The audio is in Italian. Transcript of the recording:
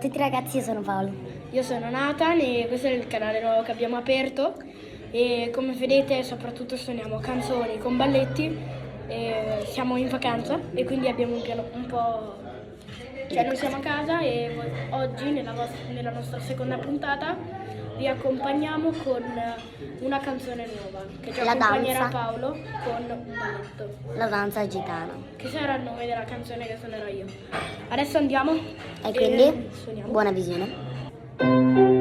Ciao a tutti ragazzi, io sono Paolo. Io sono Nathan e questo è il canale nuovo che abbiamo aperto e come vedete soprattutto suoniamo canzoni con balletti e siamo in vacanza e quindi abbiamo un piano un po'... cioè noi siamo a casa e oggi nella nostra seconda puntata vi accompagniamo con una canzone nuova che ci La accompagnerà danza. Paolo con un balletto La danza gitana. che sarà il nome della canzone che suonerò io. Adesso andiamo E quindi, suoniamo. buona visione.